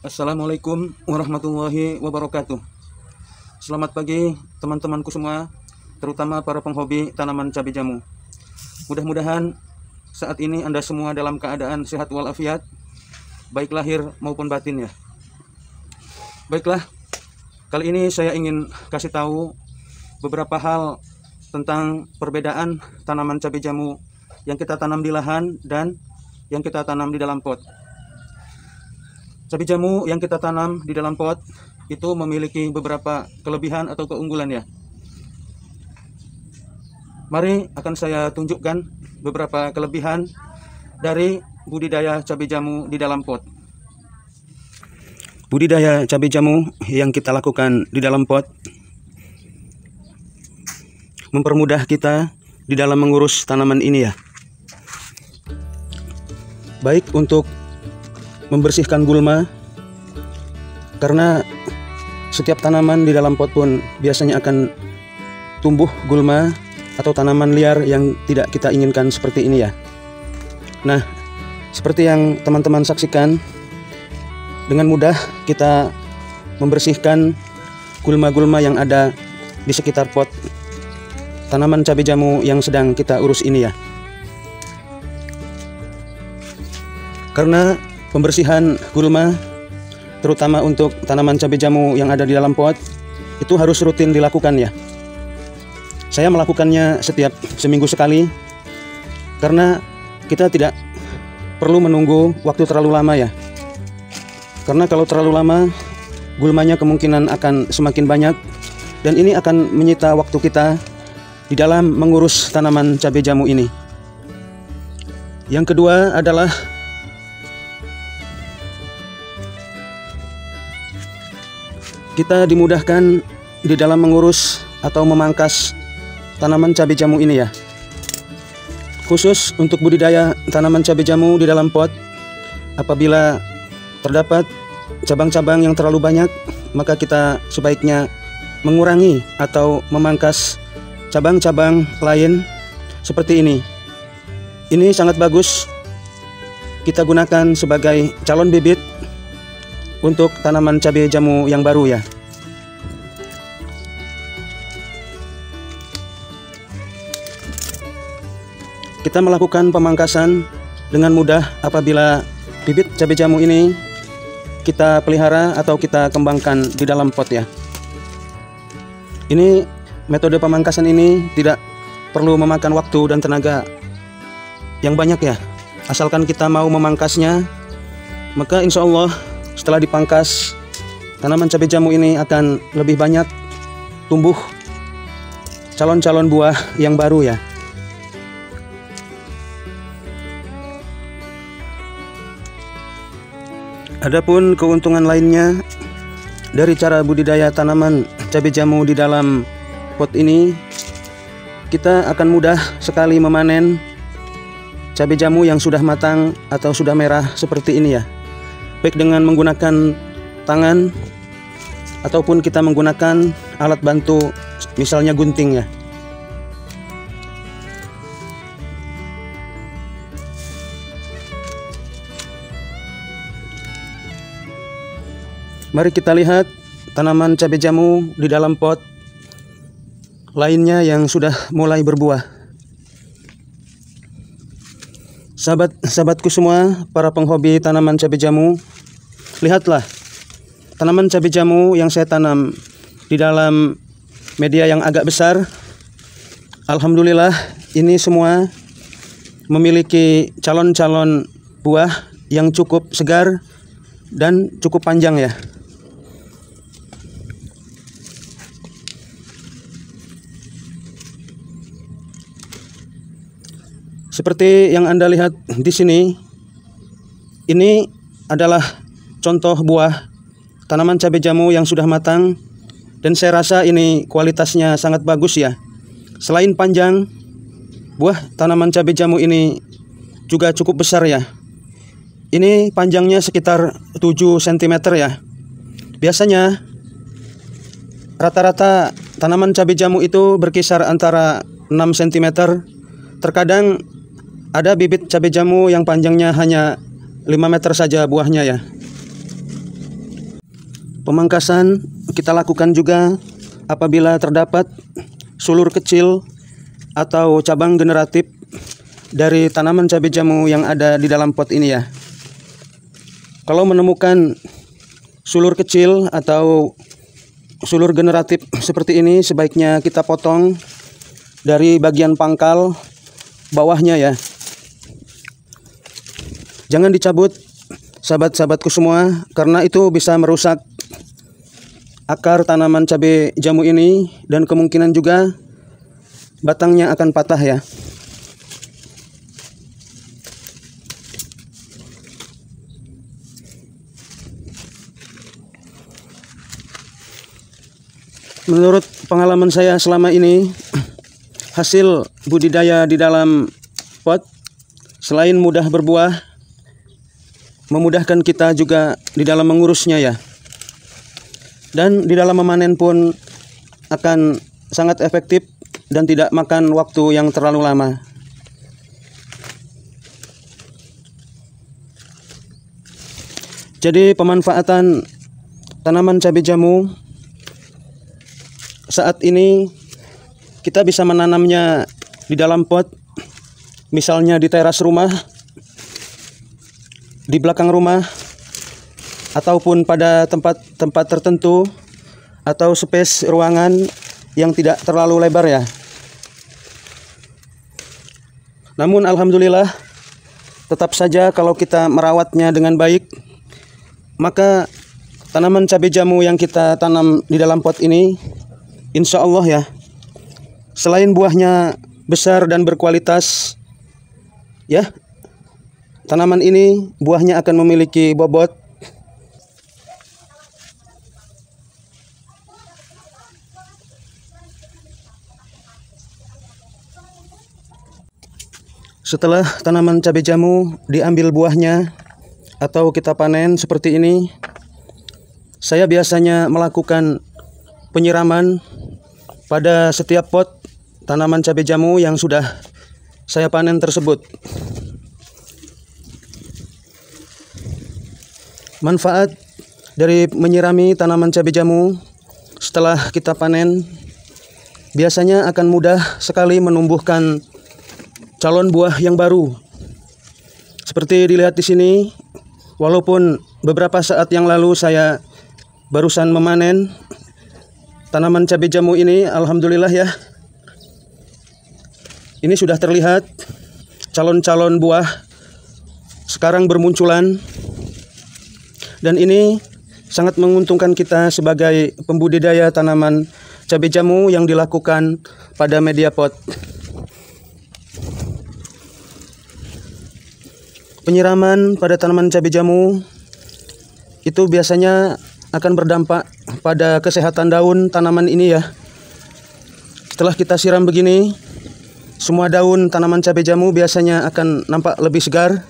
Assalamualaikum warahmatullahi wabarakatuh. Selamat pagi teman-temanku semua, terutama para penghobi tanaman cabai jamu. Mudah-mudahan saat ini Anda semua dalam keadaan sehat walafiat, baik lahir maupun batin ya. Baiklah, kali ini saya ingin kasih tahu beberapa hal tentang perbedaan tanaman cabai jamu yang kita tanam di lahan dan yang kita tanam di dalam pot. Cabai jamu yang kita tanam di dalam pot itu memiliki beberapa kelebihan atau keunggulan ya. Mari akan saya tunjukkan beberapa kelebihan dari budidaya cabai jamu di dalam pot. Budidaya cabai jamu yang kita lakukan di dalam pot mempermudah kita di dalam mengurus tanaman ini ya. Baik untuk membersihkan gulma, karena setiap tanaman di dalam pot pun biasanya akan tumbuh gulma atau tanaman liar yang tidak kita inginkan seperti ini ya. Nah, seperti yang teman-teman saksikan, dengan mudah kita membersihkan gulma-gulma yang ada di sekitar pot tanaman cabai jamu yang sedang kita urus ini ya. Karena pembersihan gulma, terutama untuk tanaman cabai jamu yang ada di dalam pot, itu harus rutin dilakukan ya. Saya melakukannya setiap seminggu sekali, karena kita tidak perlu menunggu waktu terlalu lama ya. Karena kalau terlalu lama, gulmanya kemungkinan akan semakin banyak, dan ini akan menyita waktu kita di dalam mengurus tanaman cabai jamu ini. Yang kedua adalah kita dimudahkan di dalam mengurus atau memangkas tanaman cabai jamu ini ya. Khusus untuk budidaya tanaman cabai jamu di dalam pot, apabila terdapat cabang-cabang yang terlalu banyak, maka kita sebaiknya mengurangi atau memangkas cabang-cabang lain seperti ini. Ini sangat bagus kita gunakan sebagai calon bibit untuk tanaman cabai jamu yang baru ya. Kita melakukan pemangkasan dengan mudah apabila bibit cabai jamu ini kita pelihara atau kita kembangkan di dalam pot ya. Ini metode pemangkasan ini tidak perlu memakan waktu dan tenaga yang banyak ya. Asalkan kita mau memangkasnya, maka insya Allah setelah dipangkas, tanaman cabai jamu ini akan lebih banyak tumbuh calon-calon buah yang baru ya. Adapun keuntungan lainnya dari cara budidaya tanaman cabai jamu di dalam pot ini, kita akan mudah sekali memanen cabai jamu yang sudah matang atau sudah merah seperti ini ya. Baik dengan menggunakan tangan ataupun kita menggunakan alat bantu, misalnya gunting ya. Mari kita lihat tanaman cabai jamu di dalam pot lainnya yang sudah mulai berbuah. Sahabat-sahabatku semua, para penghobi tanaman cabai jamu, lihatlah tanaman cabai jamu yang saya tanam di dalam media yang agak besar. Alhamdulillah, ini semua memiliki calon-calon buah yang cukup segar dan cukup panjang ya. Seperti yang Anda lihat di sini, ini adalah contoh buah tanaman cabai jamu yang sudah matang, dan saya rasa ini kualitasnya sangat bagus ya. Selain panjang, buah tanaman cabai jamu ini juga cukup besar ya. Ini panjangnya sekitar 7 cm ya. Biasanya rata-rata tanaman cabai jamu itu berkisar antara 6 cm. Terkadang ada bibit cabai jamu yang panjangnya hanya 5 meter saja buahnya ya. Pemangkasan kita lakukan juga apabila terdapat sulur kecil atau cabang generatif dari tanaman cabai jamu yang ada di dalam pot ini ya. Kalau menemukan sulur kecil atau sulur generatif seperti ini, sebaiknya kita potong dari bagian pangkal bawahnya ya. Jangan dicabut sahabat-sahabatku semua, karena itu bisa merusak akar tanaman cabai jamu ini dan kemungkinan juga batangnya akan patah ya. Menurut pengalaman saya selama ini, hasil budidaya di dalam pot selain mudah berbuah, memudahkan kita juga di dalam mengurusnya ya. Dan di dalam memanen pun akan sangat efektif dan tidak makan waktu yang terlalu lama. Jadi pemanfaatan tanaman cabai jamu saat ini kita bisa menanamnya di dalam pot, misalnya di teras rumah, di belakang rumah, ataupun pada tempat-tempat tertentu atau space ruangan yang tidak terlalu lebar ya. Namun alhamdulillah, tetap saja kalau kita merawatnya dengan baik, maka tanaman cabai jamu yang kita tanam di dalam pot ini, insya Allah ya, selain buahnya besar dan berkualitas ya, tanaman ini buahnya akan memiliki bobot setelah tanaman cabai jamu diambil buahnya atau kita panen seperti ini. Saya biasanya melakukan penyiraman pada setiap pot tanaman cabai jamu yang sudah saya panen tersebut. Manfaat dari menyirami tanaman cabai jamu setelah kita panen biasanya akan mudah sekali menumbuhkan calon buah yang baru. Seperti dilihat di sini, walaupun beberapa saat yang lalu saya barusan memanen tanaman cabai jamu ini, alhamdulillah ya, ini sudah terlihat calon-calon buah sekarang bermunculan, dan ini sangat menguntungkan kita sebagai pembudidaya tanaman cabai jamu yang dilakukan pada media pot. Penyiraman pada tanaman cabai jamu itu biasanya akan berdampak pada kesehatan daun tanaman ini ya. Setelah kita siram begini, semua daun tanaman cabai jamu biasanya akan nampak lebih segar,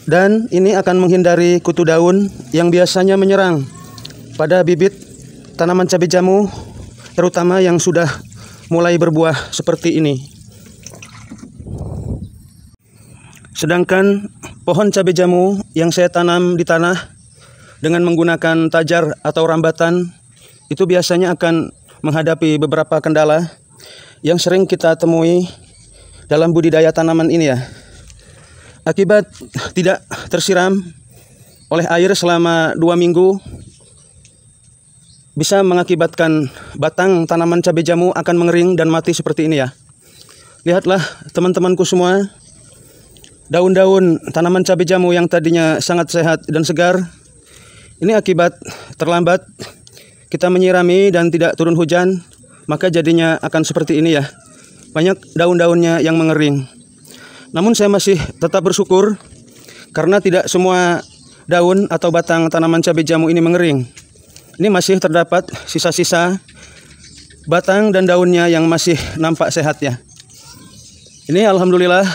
dan ini akan menghindari kutu daun yang biasanya menyerang pada bibit tanaman cabai jamu, terutama yang sudah mulai berbuah seperti ini. Sedangkan pohon cabai jamu yang saya tanam di tanah dengan menggunakan tajar atau rambatan, itu biasanya akan menghadapi beberapa kendala yang sering kita temui dalam budidaya tanaman ini ya. Akibat tidak tersiram oleh air selama 2 minggu, bisa mengakibatkan batang tanaman cabai jamu akan mengering dan mati seperti ini ya. Lihatlah teman-temanku semua, daun-daun tanaman cabai jamu yang tadinya sangat sehat dan segar, ini akibat terlambat kita menyirami dan tidak turun hujan, maka jadinya akan seperti ini ya. Banyak daun-daunnya yang mengering. Namun saya masih tetap bersyukur karena tidak semua daun atau batang tanaman cabai jamu ini mengering. Ini masih terdapat sisa-sisa batang dan daunnya yang masih nampak sehat ya. Ini alhamdulillah,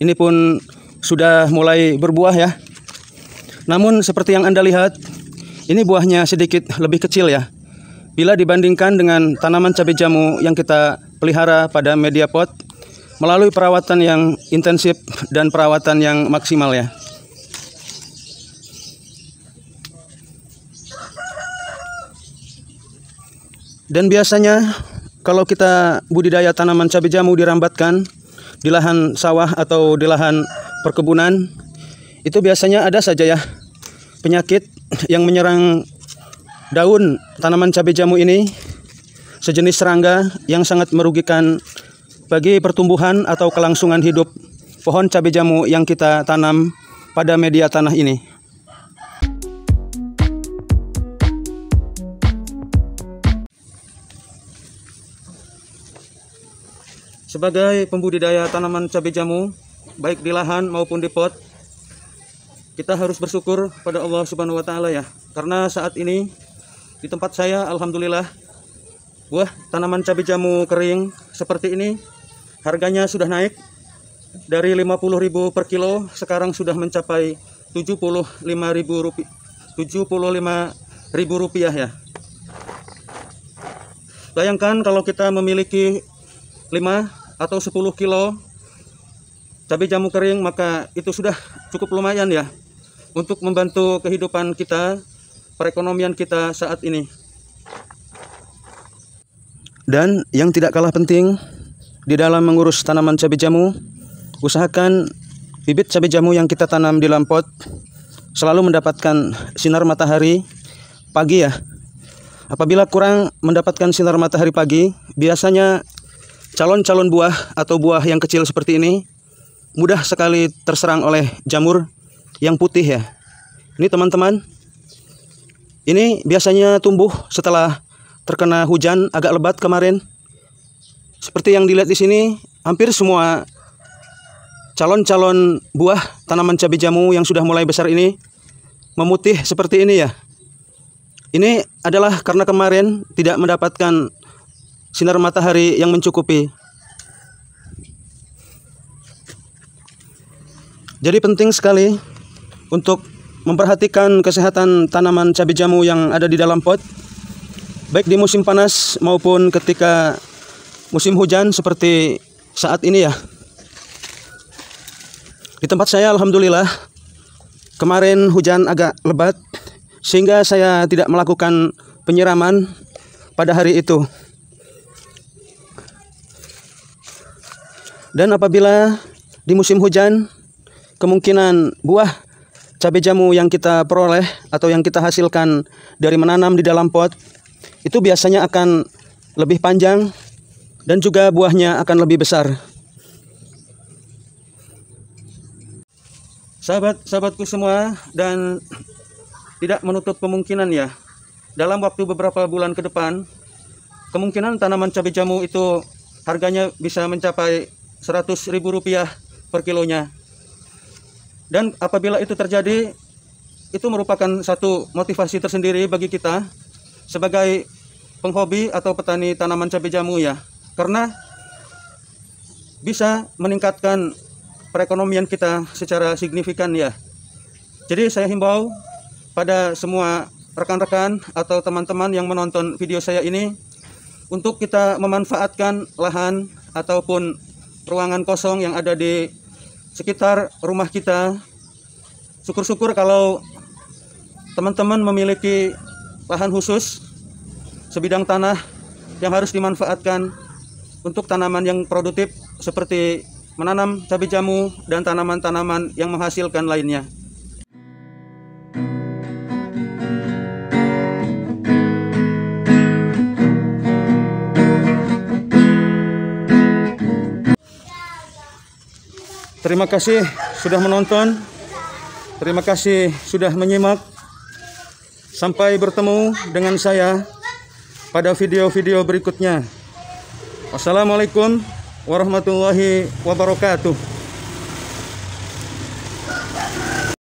ini pun sudah mulai berbuah ya. Namun seperti yang Anda lihat, ini buahnya sedikit lebih kecil ya, bila dibandingkan dengan tanaman cabai jamu yang kita pelihara pada media pot melalui perawatan yang intensif dan perawatan yang maksimal ya. Dan biasanya kalau kita budidaya tanaman cabai jamu dirambatkan di lahan sawah atau di lahan perkebunan, itu biasanya ada saja ya penyakit yang menyerang daun tanaman cabai jamu ini, sejenis serangga yang sangat merugikan bagi pertumbuhan atau kelangsungan hidup pohon cabai jamu yang kita tanam pada media tanah ini. Sebagai pembudidaya tanaman cabai jamu, baik di lahan maupun di pot, kita harus bersyukur pada Allah Subhanahu wa Ta'ala ya. Karena saat ini di tempat saya, alhamdulillah, buah tanaman cabai jamu kering seperti ini harganya sudah naik dari 50.000 per kilo, sekarang sudah mencapai 75.000 rupiah ya. Bayangkan kalau kita memiliki 5 atau 10 kilo cabai jamu kering, maka itu sudah cukup lumayan ya untuk membantu kehidupan kita, perekonomian kita saat ini. Dan yang tidak kalah penting di dalam mengurus tanaman cabai jamu, usahakan bibit cabai jamu yang kita tanam di dalam pot selalu mendapatkan sinar matahari pagi ya. Apabila kurang mendapatkan sinar matahari pagi, biasanya calon-calon buah atau buah yang kecil seperti ini mudah sekali terserang oleh jamur yang putih ya. Ini teman-teman, ini biasanya tumbuh setelah terkena hujan agak lebat kemarin. Seperti yang dilihat di sini, hampir semua calon-calon buah tanaman cabai jamu yang sudah mulai besar ini memutih seperti ini ya. Ini adalah karena kemarin tidak mendapatkan sinar matahari yang mencukupi. Jadi penting sekali untuk memperhatikan kesehatan tanaman cabai jamu yang ada di dalam pot, baik di musim panas maupun ketika musim hujan seperti saat ini ya. Di tempat saya alhamdulillah kemarin hujan agak lebat sehingga saya tidak melakukan penyiraman pada hari itu. Dan apabila di musim hujan, kemungkinan buah cabai jamu yang kita peroleh atau yang kita hasilkan dari menanam di dalam pot itu biasanya akan lebih panjang dan juga buahnya akan lebih besar. Sahabat-sahabatku semua, dan tidak menutup kemungkinan ya, dalam waktu beberapa bulan ke depan, kemungkinan tanaman cabai jamu itu harganya bisa mencapai 100.000 rupiah per kilonya. Dan apabila itu terjadi, itu merupakan satu motivasi tersendiri bagi kita sebagai penghobi atau petani tanaman cabai jamu ya. Karena bisa meningkatkan perekonomian kita secara signifikan ya. Jadi saya himbau pada semua rekan-rekan atau teman-teman yang menonton video saya ini untuk kita memanfaatkan lahan ataupun ruangan kosong yang ada di sekitar rumah kita. Syukur-syukur kalau teman-teman memiliki lahan khusus sebidang tanah yang harus dimanfaatkan untuk tanaman yang produktif seperti menanam cabai jamu dan tanaman-tanaman yang menghasilkan lainnya. Terima kasih sudah menonton. Terima kasih sudah menyimak. Sampai bertemu dengan saya pada video-video berikutnya. Wassalamualaikum warahmatullahi wabarakatuh.